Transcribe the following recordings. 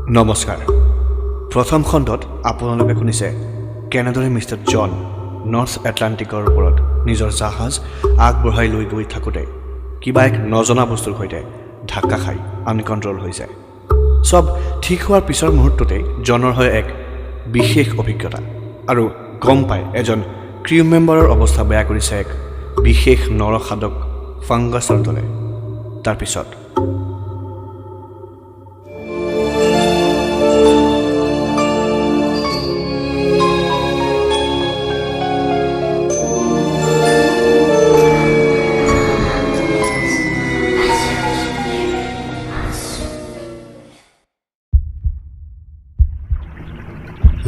নমস্কাৰ প্ৰথম খণ্ডত আপোনালোকে শুনিছে কেনেদৰে মিষ্টাৰ জন নৰ্থ এটলাণ্টিকৰ ওপৰত নিজৰ জাহাজ আগবঢ়াই লৈ গৈ থাকোঁতে কিবা এক নজনা বস্তুৰ সৈতে ধাক্কা খাই আনকণ্ট্ৰল হৈ যায় সব ঠিক হোৱাৰ পিছৰ মুহূৰ্ততে জনৰ হয় এক বিশেষ অভিজ্ঞতা আৰু গম পায় এজন ক্ৰিউ মেম্বাৰৰ অৱস্থা বেয়া কৰিছে এক বিশেষ নৰসাধক ফাংগাছৰ দলে তাৰপিছত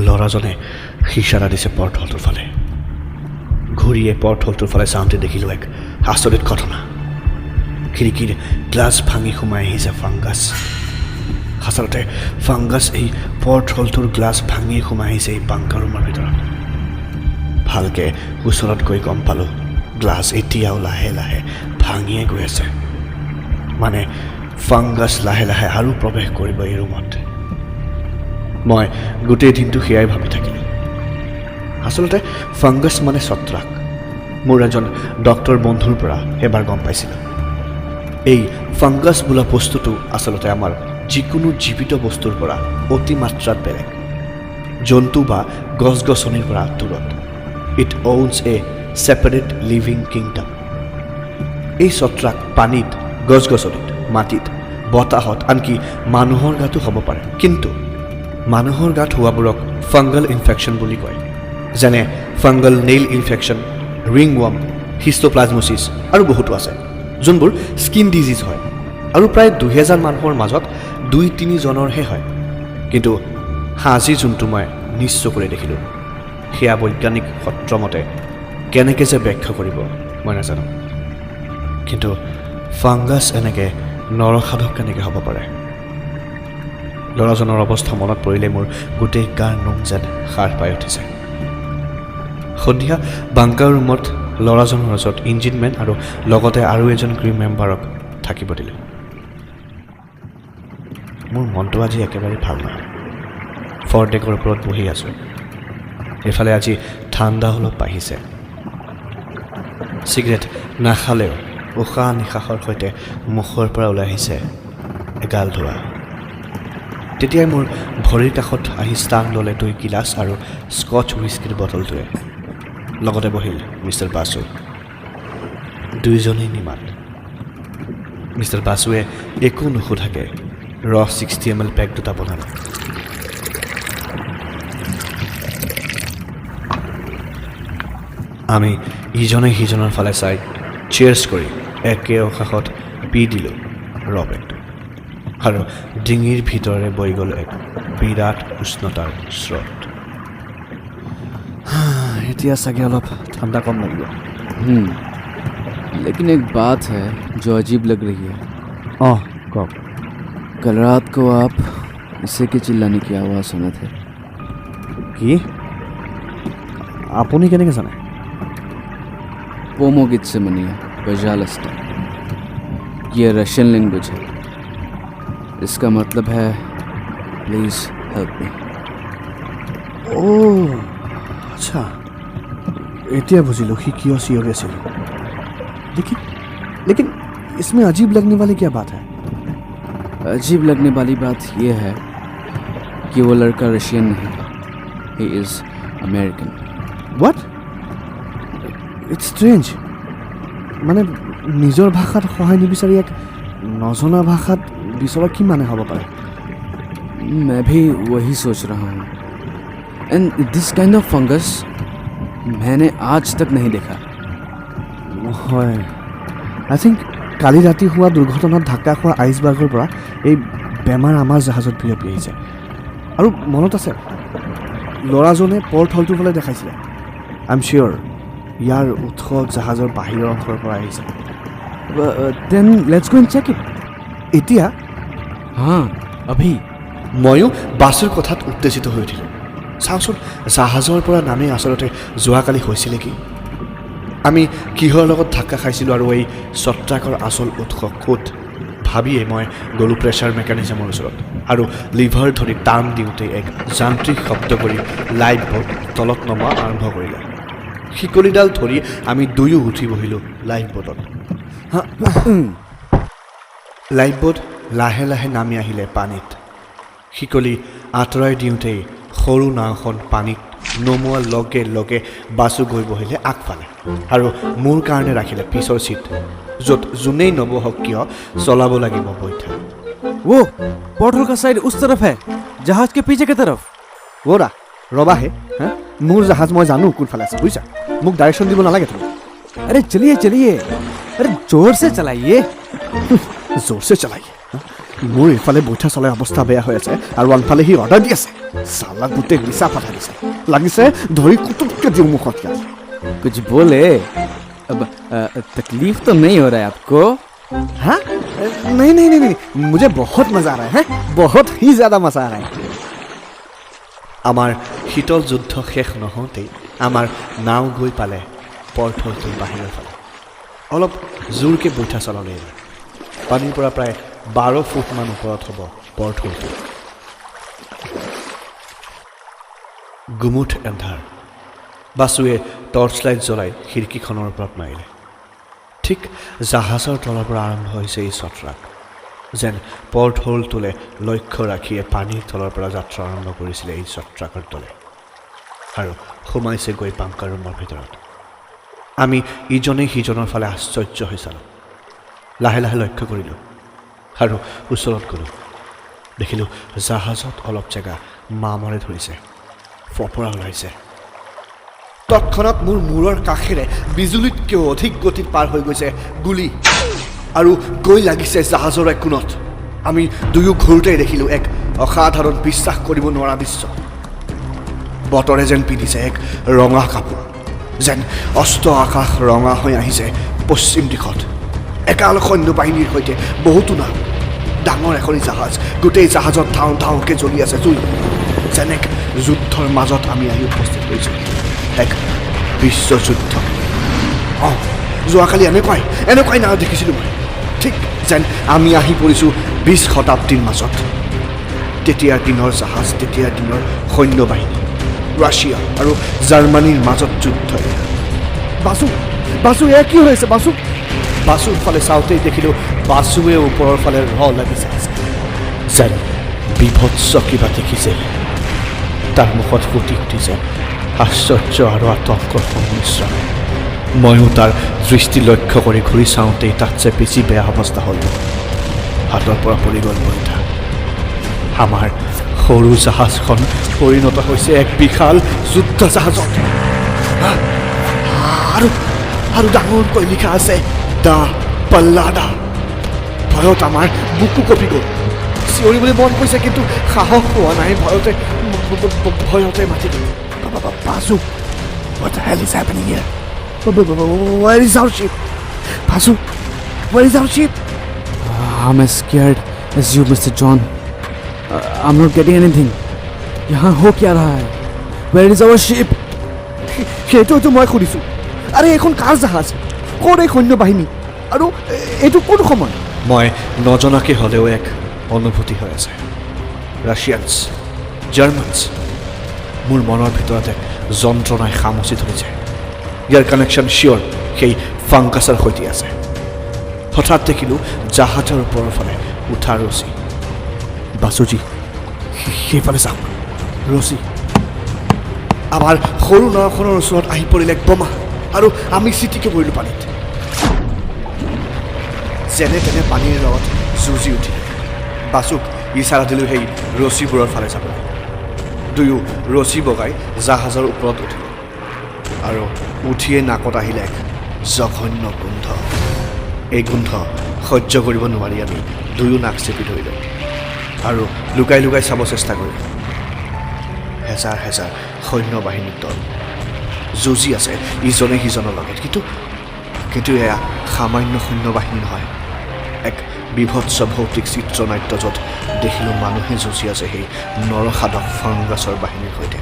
ল'ৰাজনে ইশাৰা দিছে পৰ্টহলটোৰ ফালে ঘূৰিয়ে পৰ্টহলটোৰ ফালে চাওঁতে দেখিলোঁ এক আচৰিত ঘটনা খিৰিকীৰ গ্লাছ ভাঙি সোমাই আহিছে ফাংগাছ আচলতে ফাংগাছ এই পৰ্টহলটোৰ গ্লাছ ভাঙি সোমাই আহিছে এই বাংকাৰ ৰুমৰ ভিতৰত ভালকৈ ওচৰত গৈ গম পালোঁ গ্লাছ এতিয়াও লাহে লাহে ভাঙিয়ে গৈ আছে মানে ফাংগাছ লাহে লাহে আৰু প্ৰৱেশ কৰিব এই ৰুমত মই গোটেই দিনটো সেয়াই ভাবি থাকিলোঁ আচলতে ফাংগাছ মানে ছত্ৰাক মোৰ এজন ডক্টৰ বন্ধুৰ পৰা এবাৰ গম পাইছিলোঁ এই ফাংগাছ বোলা বস্তুটো আচলতে আমাৰ যিকোনো জীৱিত বস্তুৰ পৰা অতিমাত্ৰাত বেলেগ জন্তু বা গছ গছনিৰ পৰা দূৰত it owns a separate living kingdom এই ছত্ৰাক পানীত গছ গছনিত মাটিত বতাহত আনকি মানুহৰ গাতো হ'ব পাৰে কিন্তু মানুহৰ গাত হোৱাবোৰক ফাংগাল ইনফেকশ্যন বুলি কয় যেনে ফাংগাল নেইল ইনফেকশ্যন ৰিংৱৰ্ম হিষ্ট'প্লাজমোচিছ আৰু বহুতো আছে যোনবোৰ স্কিন ডিজিজ হয় আৰু প্ৰায় 2000 মানুহৰ মাজত 2-3 জনৰহে হয় কিন্তু আজি যোনটো মই নিশ্চয় কৰি দেখিলোঁ সেয়া বৈজ্ঞানিক সত্ৰমতে কেনেকৈ যে ব্যাখ্যা কৰিব মই নাজানো কিন্তু ফাংগাছ এনেকৈ নৰসাধক কেনেকৈ হ'ব পাৰে ল'ৰাজনৰ অৱস্থা মনত পৰিলে মোৰ গোটেই গাৰ নোম যেন সাৰ পাই উঠিছে সন্ধিয়া বাংকাৰ ৰুমত ল'ৰাজনৰ ওচৰত ইঞ্জিনমেন আৰু লগতে আৰু এজন ক্ৰিউ মেম্বাৰক থাকিব দিলোঁ মোৰ মনটো আজি একেবাৰে ভাল নহয় ফৰডেকৰ ওপৰত বহি আছোঁ এইফালে আজি ঠাণ্ডা অলপ আহিছে চিগাৰেট নাখালেও উশাহ নিশাহৰ সৈতে মুখৰ পৰা ওলাই আহিছে এগাল ধোঁৱা তেতিয়াই মোৰ ভৰিৰ কাষত আহি স্থান ল'লে 2 গিলাচ আৰু স্কচ হুইস্কিৰ বটলটোৱে লগতে বহিল মিষ্টাৰ বাছু দুয়োজনেই নিমাত মিষ্টাৰ বাছুৱে একো নুসুধাকৈ 60 ml পেক দুটা বনালে আমি ইজনে সিজনৰ ফালে চাই চিয়াৰ্ছ কৰি একে উশাহত পি দিলোঁ পেকটো আৰু ডিঙিৰ ভিতৰে বৈ গ'ল এক বিৰাট উষ্ণতাৰ স্ৰোত এতিয়া চাগে অলপ ঠাণ্ডা কম লাগিব लेकिन एक बात है जो अजीब लग रही है कब कल रात को आप इसे के चिल्लाने की आवाज़ सुने थे कि আপুনি কেনেকৈ জানে पोमोगित से मनिया बजालस्टा ये रशियन लैंग्वेज है इसका मतलब है प्लीज हेल्प मी अच्छा एतिया बुझिलो कि क्यों सियोरे से लेकिन इसमें अजीब लगने वाली क्या बात है अजीब लगने वाली बात यह है कि वो लड़का रशियन नहीं है he is American what it's strange माने নিজৰ ভাষাত সহায় নিবিচাৰি এক নজনা ভাষাত বিচৰা কি মানে হ'ব পাৰে मैं भी वही सोच रहा हूँ and this kind of fungus मैंने आज तक नहीं देखा হয় আই থিংক কালি ৰাতি হোৱা দুৰ্ঘটনাত ধাক্কা খোৱা আইচবাৰ্গৰ পৰা এই বেমাৰ আমাৰ জাহাজত বিয়পি আহিছে আৰু মনত আছে ল'ৰাজনে পৰ্টহলটোৰ ফালে দেখাইছিলে আই এম চিয়'ৰ ইয়াৰ উৎস জাহাজৰ বাহিৰৰ অংশৰ পৰা আহিছে then let's go and check it এতিয়া हाँ अभी ময়ো বাছৰ কথাত উত্তেজিত হৈ উঠিলোঁ চাওঁচোন জাহাজৰ পৰা নামি আচলতে যোৱাকালি হৈছিলে কি আমি কিহৰ লগত ধাক্কা খাইছিলোঁ আৰু এই ছত্ৰাকৰ আচল উৎস ক'ত ভাবিয়ে মই গ'লোঁ প্ৰেছাৰ মেকানিজমৰ ওচৰত আৰু লিভাৰ ধৰি টান দিওঁতে এক যান্ত্ৰিক শব্দ কৰি লাইফ বোট তলত নমা আৰম্ভ কৰিলে শিকলিডাল ধৰি আমি দুয়ো উঠি বহিলোঁ লাইফ বোটত লাইফ বোট লাহে লাহে নামি আহিলে পানীত শিকলি আঁতৰাই দিওঁতেই সৰু নাওখন পানীত নমোৱাৰ লগে লগে বাছু গৈ বহিলে আগফালে আৰু মোৰ কাৰণে ৰাখিলে পিছৰ চিট য'ত যোনেই নবহক কিয় চলাব লাগিব বৈঠা वो पोर्टल का साइड उस तरफ है जहाज के पीछे की तरफ ওৰা ৰবাহে হা মোৰ জাহাজ মই জানো কোনফালে আছে বুজিছা মোক ডাইৰেকশ্যন দিব নালাগে তুমি अरे चलिए चलिए अरे जोर से चलाइए জোৰছে চলাইয়ে মোৰ ইফালে বৈঠা চলাই অৱস্থা বেয়া হৈ আছে আৰু আনফালে সি অৰ্ডাৰ দি আছে চালা গোটেই নিচা ফাটা দিছে লাগিছে ধৰি কুটুককে দিওঁ মুখত ইয়াত कुछ बोले अब तकलीफ तो नहीं हो रहा है आपको हाँ नहीं नहीं नहीं नहीं मुझे बहुत मजा आ रहा है बहुत ही ज्यादा मजा आ रहा है আমাৰ শীতল যুদ্ধ শেষ নহওঁতেই আমাৰ নাও গৈ পালে পৰ্ট হলটোৰ বাহিৰৰ ফালে অলপ জোৰকৈ বৈঠা চলালে পানীৰ পৰা প্ৰায় 12 ফুটমান ওপৰত হ'ব পৰ্ট হলটো গুমুঠ এন্ধাৰ বাছুৱে টৰ্চ লাইট জ্বলাই খিৰিকীখনৰ ওপৰত মাৰিলে ঠিক জাহাজৰ তলৰ পৰা আৰম্ভ হৈছে এই ছটৰাক যেন পৰ্ট হলটোলে লক্ষ্য ৰাখিয়ে পানীৰ তলৰ পৰা যাত্ৰা আৰম্ভ কৰিছিলে এই ছটৰাকৰ দলে আৰু সোমাইছে গৈ পাংকাৰ ৰুমৰ ভিতৰত আমি ইজনে সিজনৰ ফালে আশ্চৰ্য হৈ চালোঁ লাহে লাহে লক্ষ্য কৰিলোঁ আৰু ওচৰত গ'লোঁ দেখিলোঁ জাহাজত অলপ জেগা মামৰে ধৰিছে ফপৰা ওলাইছে তৎক্ষণাত মোৰ মূৰৰ কাষেৰে বিজুলীতকৈও অধিক গতিত পাৰ হৈ গৈছে গুলী আৰু গৈ লাগিছে জাহাজৰ এক কোণত আমি দুয়ো ঘূৰোতেই দেখিলোঁ এক অসাধাৰণ বিশ্বাস কৰিব নোৱাৰা দৃশ্য বতৰে যেন পিন্ধিছে এক ৰঙা কাপোৰ যেন অস্ত আকাশ ৰঙা হৈ আহিছে পশ্চিম দিশত একাল সৈন্য বাহিনীৰ সৈতে বহুতো নাও ডাঙৰ এখনি জাহাজ গোটেই জাহাজত ধাওঁ ধাওঁকৈ জ্বলি আছে জুই যেন এক যুদ্ধৰ মাজত আমি আহি উপস্থিত হৈছোঁ এক বিশ্বযুদ্ধ অঁ যোৱাকালি এনেকুৱাই নাও দেখিছিলোঁ মই ঠিক যেন আমি আহি পৰিছোঁ 20 শতাব্দীৰ মাজত তেতিয়াৰ দিনৰ জাহাজ তেতিয়াৰ দিনৰ সৈন্য বাহিনী ৰাছিয়া আৰু জাৰ্মানীৰ মাজত যুদ্ধ বাছু এয়া কি হৈছে বাছুৰ ফালে চাওঁতেই দেখিলোঁ বাছুৱে ওপৰৰ ফালে লাগিছে যেন বিভৎস কিবা দেখিছে তাৰ মুখত ফুটি উঠিছে আশ্চৰ্য আৰু আতংকৰ সংমিশ্ৰণ ময়ো তাৰ দৃষ্টি লক্ষ্য কৰি ঘূৰি চাওঁতেই তাতছে বেছি বেয়া অৱস্থা হ'ল হাতৰ পৰা পৰি গ'ল বৈঠা আমাৰ সৰু জাহাজখন পৰিণত হৈছে এক বিশাল যুদ্ধ জাহাজত আৰু ডাঙৰকৈ লিখা আছে দ্য পল্লাডা ভয়ত আমাৰ বুকু কঁপি গ'ল চিঞৰিবলৈ মন কৈছে কিন্তু সাহস পোৱা নাই ভয়তে মাতি গ'ল Basu, what the hell is happening here? Where is our ship? Basu, where is our ship? I'm as scared as you, Mr. John. I'm not getting anything. यहाँ हो क्या रहा है? Where is our ship? সেইটোতো মই সুধিছোঁ আৰে এইখন কাৰ জাহাজ ক'ৰ এই সৈন্য বাহিনী আৰু এইটো কোন সময় মই নজনাকৈ হ'লেও এক অনুভূতি হৈ আছে ৰাছিয়ানছ জাৰ্মানছ মোৰ মনৰ ভিতৰত এক যন্ত্ৰণাই খামুচি ধৰিছে ইয়াৰ কানেকশ্যন চিয়'ৰ সেই ফাংকাছৰ সৈতে আছে হঠাৎ দেখিলোঁ জাহাজৰ ওপৰৰ ফালে উঠা ৰছী বাছুজী সেইফালে চাওক ৰছী আমাৰ সৰু নাওখনৰ ওচৰত আহি পৰিলে এক বোমা আৰু আমি চিটিকি পৰিলোঁ পানীত যেনে তেনে পানীৰ লগত যুঁজি উঠিলে বাছুক ইচাৰা দিলোঁ সেই ৰছীবোৰৰ ফালে যাবলৈ দুয়ো ৰছী বগাই জাহাজৰ ওপৰত উঠিলে আৰু উঠিয়ে নাকত আহিলে এক জঘন্য গোন্ধ এই গোন্ধ সহ্য কৰিব নোৱাৰি আমি দুয়ো নাক চেপি ধৰিলোঁ আৰু লুকাই লুকাই চাব চেষ্টা কৰিলোঁ হেজাৰ হেজাৰ সৈন্য বাহিনীৰ দল যুঁজি আছে ইজনে সিজনৰ লগত কিন্তু এয়া সামান্য সৈন্য বাহিনী নহয় এক বিভৎস ভৌতিক চিত্ৰনাট্য য'ত দেখিলোঁ মানুহে যুঁজি আছে সেই নৰসাধক ফাংগাছৰ বাহিনীৰ সৈতে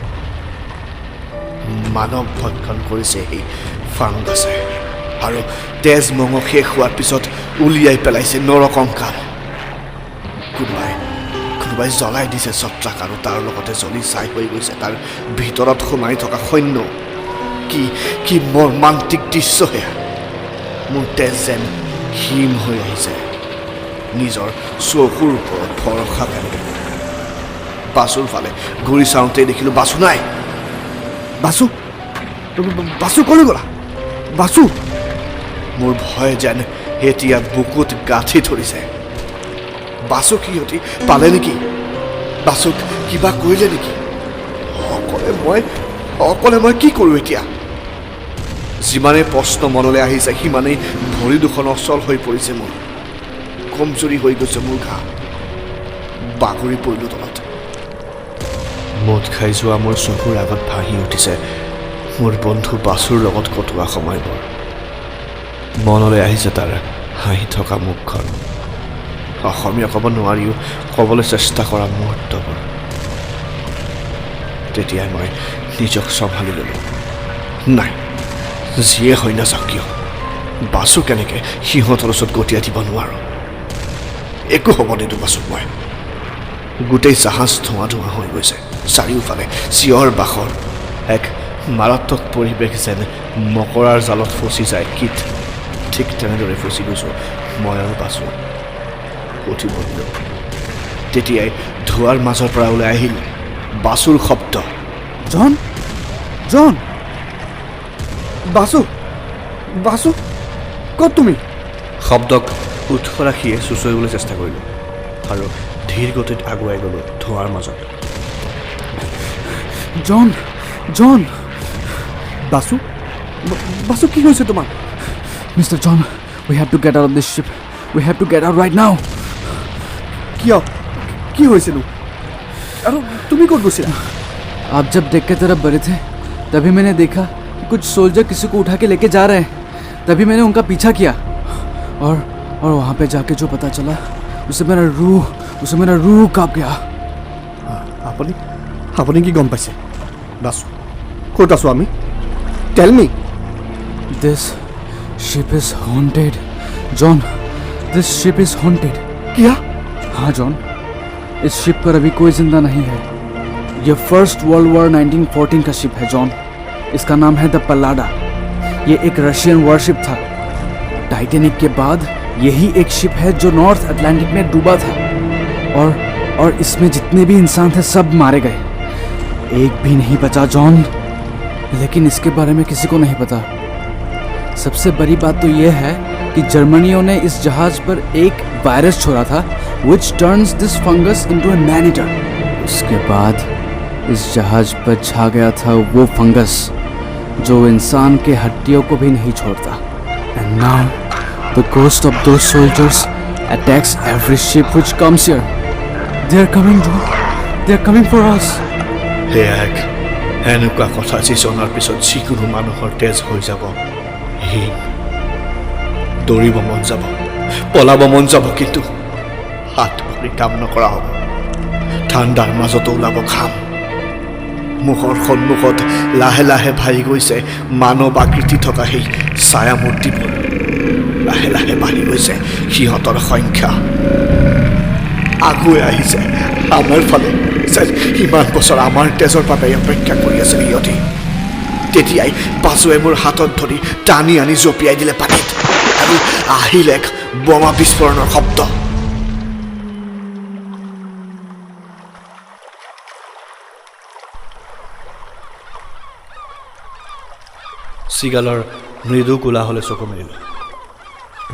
মানৱ ভক্ষণ কৰিছে সেই ফাংগাছে আৰু তেজ মঙহ শেষ হোৱাৰ পিছত উলিয়াই পেলাইছে নৰকংকাল কোনোবাই জ্বলাই দিছে ছত্ৰাক আৰু তাৰ লগতে জ্বলি ছাই হৈ গৈছে তাৰ ভিতৰত সোমাই থকা সৈন্য কি মৰ্মান্তিক দৃশ্য সেয়া মোৰ তেজ যেন হিম হৈ আহিছে নিজৰ চকুৰ ওপৰত ভৰসা কেনেকৈ বাছুৰ ফালে ঘূৰি চাওঁতেই দেখিলোঁ বাছু নাই বাছু কলৈ গ'লা বাছু মোৰ ভয় যেন এতিয়া বুকুত গাঁঠি ধৰিছে বাছুক সিহঁতি পালে নেকি বাছুক কিবা কৰিলে নেকি অকলে মই কি কৰোঁ এতিয়া যিমানেই প্ৰশ্ন মনলৈ আহিছে সিমানেই ভৰি দুখন অচল হৈ পৰিছে মোৰ কমজুৰি হৈ গৈছে মোৰ ঘা বাগৰি পৰিলোঁ তলত মদ খাই যোৱা মোৰ চকুৰ আগত ভাহি উঠিছে মোৰ বন্ধু বাছুৰ লগত কটোৱা সময়বোৰ মনলৈ আহিছে তাৰ হাঁহি থকা মুখখন অসমীয়া ক'ব নোৱাৰিও ক'বলৈ চেষ্টা কৰা মুহূৰ্তবোৰ তেতিয়াই মই নিজক চম্ভালি ল'লোঁ নাই যিয়ে হৈ নাযাওক কিয় বাছু কেনেকৈ সিহঁতৰ ওচৰত গতিয়াই দিব নোৱাৰোঁ একো হ'ব নিদিওঁ বাছুক মই গোটেই জাহাজ ধোঁৱা হৈ গৈছে চাৰিওফালে চিঞৰ বাখৰ এক মাৰাত্মক পৰিৱেশ যেন মকৰাৰ জালত ফচি যায় ঠিক তেনেদৰে ফচি গৈছোঁ মই আৰু বাছু উঠি বহিলোঁ তেতিয়াই ধোঁৱাৰ মাজৰ পৰা ওলাই আহিল বাছুৰ শব্দ জন বাছু ক'ত তুমি শব্দক উৎস ৰাখিয়ে চুঁচৰিবলৈ চেষ্টা কৰিলোঁ আৰু ধীৰ গতিত আগুৱাই গ'লোঁ ধোঁৱাৰ মাজত জন বাছু কি হৈছে তোমাৰ Mr. John, we have to get out of this ship. We have to get out right now. কিয় কি হৈছেনো আৰু তুমি ক'ত গৈছিলা आप जब देख के तरफ बढ़े थे तभी मैंने देखा कि कुछ सोल्जर किसी को उठा के लेके जा रहे हैं तभी मैंने उनका पीछा किया और वहाँ पे जाके जो पता चला उसे मेरा रूह कांप गया আপুনি কি গম পাইছে বাছু ক'ত আছোঁ আমি tell me This ship is haunted. John, this ship is haunted. क्या हाँ जॉन इस शिप पर अभी कोई जिंदा नहीं है यह फर्स्ट वर्ल्ड वॉर 1914 का शिप है जॉन इसका नाम है द पल्लाडा ये एक रशियन वॉरशिप था टाइटैनिक के बाद यही एक शिप है जो नॉर्थ अटलांटिक में डूबा था और इसमें जितने भी इंसान थे सब मारे गए एक भी नहीं बचा जॉन लेकिन इसके बारे में किसी को नहीं पता सबसे बड़ी बात तो यह है कि जर्मनियों ने इस जहाज पर एक वायरस छोड़ा था which turns this fungus into a man-eater. उसके बाद इस जहाज पर छा गया था वो फंगस जो इंसान के हड्डियों को भी नहीं छोड़ता and now the ghost of those soldiers attacks every ship which comes here. They are coming, John. They are coming for us. এক এনেকুৱা কথা যি জনাৰ পিছত যিকোনো মানুহৰ তেজ হৈ যাব দৌৰিব মন যাব পলাব মন যাব কিন্তু হাত ভৰি কাম নকৰা হ'ব ঠাণ্ডাৰ মাজতো ওলাব ঘাম মুখৰ সন্মুখত লাহে লাহে ভাহি গৈছে মানৱ আকৃতি থকা সেই ছায়া মূৰ্তিবোৰ লাহে লাহে বাঢ়ি গৈছে সিহঁতৰ সংখ্যা আগুৱাই আহিছে আমাৰ ফালে যেন ইমান বছৰ আমাৰ তেজৰ বাবে অপেক্ষা কৰি আছিল সিহঁতি তেতিয়াই বাছুৱে মোৰ হাতত ধৰি টানি আনি জঁপিয়াই দিলে পানীত আৰু আহিল এক বোমা বিস্ফোৰণৰ শব্দ চিগালৰ মৃদু কোলাহলে চকু মেলিলোঁ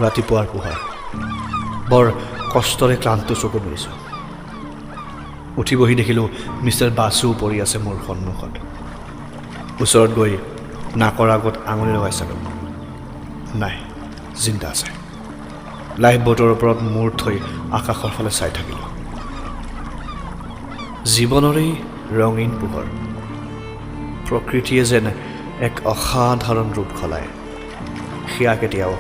ৰাতিপুৱাৰ পোহৰ বৰ কষ্টৰে ক্লান্ত চকু মেলিছোঁ উঠি বহি দেখিলোঁ মিষ্টাৰ বাছু পৰি আছে মোৰ সন্মুখত ওচৰত গৈ নাকৰ আগত আঙুলি লগাই চালোঁ নাই জিন্দা আছে লাইফ ব'টৰ ওপৰত মূৰ থৈ আকাশৰ ফালে চাই থাকিলোঁ জীৱনৰেই ৰঙীন পোহৰ প্ৰকৃতিয়ে যেন এক অসাধাৰণ ৰূপ সলায় সেয়া কেতিয়াও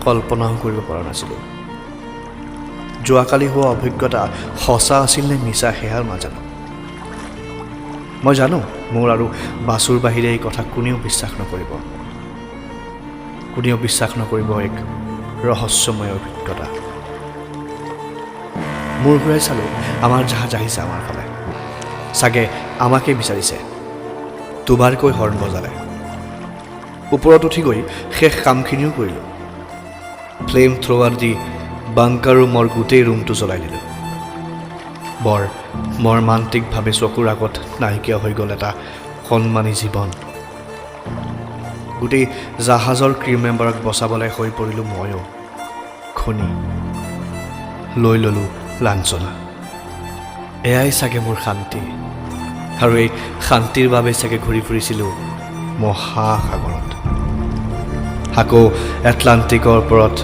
কল্পনাও কৰিব পৰা নাছিলোঁ যোৱাকালি হোৱা অভিজ্ঞতা সঁচা আছিল নে মিছা সেয়াৰ নাজানো মই জানো মোৰ আৰু বাছুৰ বাহিৰে এই কথা কোনেও বিশ্বাস নকৰিব এক ৰহস্যময় অভিজ্ঞতা মূৰ ঘূৰাই চালোঁ আমাৰ জাহাজ আহিছে আমাৰ ফালে চাগে আমাকে বিচাৰিছে দুবাৰকৈ হৰ্ণ বজালে ওপৰত উঠি গৈ শেষ কামখিনিও কৰিলোঁ ফ্লেম থ্ৰৱাৰ দি বাংকাৰ ৰুমৰ গোটেই ৰুমটো জ্বলাই দিলোঁ বৰ মৰ্মান্তিকভাৱে চকুৰ আগত নাইকিয়া হৈ গ'ল এটা সন্মানী জীৱন গোটেই জাহাজৰ ক্ৰিউ মেম্বাৰক বচাবলৈ হৈ পৰিলোঁ ময়ো খুনি লৈ ল'লোঁ লাঞ্চনা এয়াই চাগে মোৰ শান্তি আৰু এই শান্তিৰ বাবে চাগে ঘূৰি ফুৰিছিলোঁ মহাসাগৰত আকৌ এটলাণ্টিকৰ ওপৰত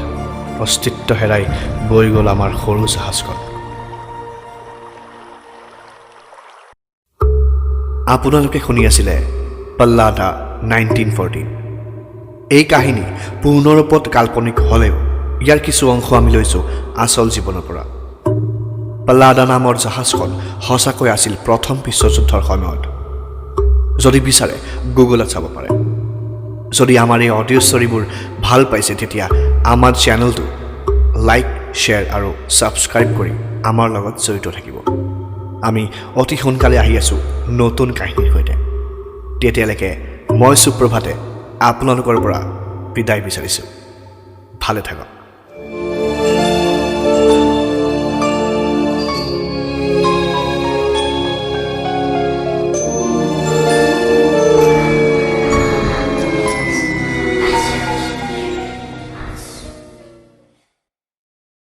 অস্তিত্ব হেৰাই বৈ গ'ল আমাৰ সৰু জাহাজখন আপোনালোকে শুনি আছিলে পল্লাডা 1914 এই কাহিনী পূৰ্ণৰূপত কাল্পনিক হ'লেও ইয়াৰ কিছু অংশ আমি লৈছোঁ আচল জীৱনৰ পৰা পল্লাডা নামৰ জাহাজখন সঁচাকৈ আছিল প্ৰথম বিশ্বযুদ্ধৰ সময়ত যদি বিচাৰে গুগলত চাব পাৰে যদি আমাৰ এই অডিঅ' ষ্টৰিবোৰ ভাল পাইছে তেতিয়া আমাৰ চেনেলটো লাইক শ্বেয়াৰ আৰু ছাবস্ক্ৰাইব কৰি আমাৰ লগত জড়িত থাকিব আমি অতি সোনকালে আহি আছোঁ নতুন কাহিনীৰ সৈতে তেতিয়ালৈকে মই সুপ্ৰভাতে আপোনালোকৰ পৰা বিদায় বিচাৰিছোঁ ভালে থাকক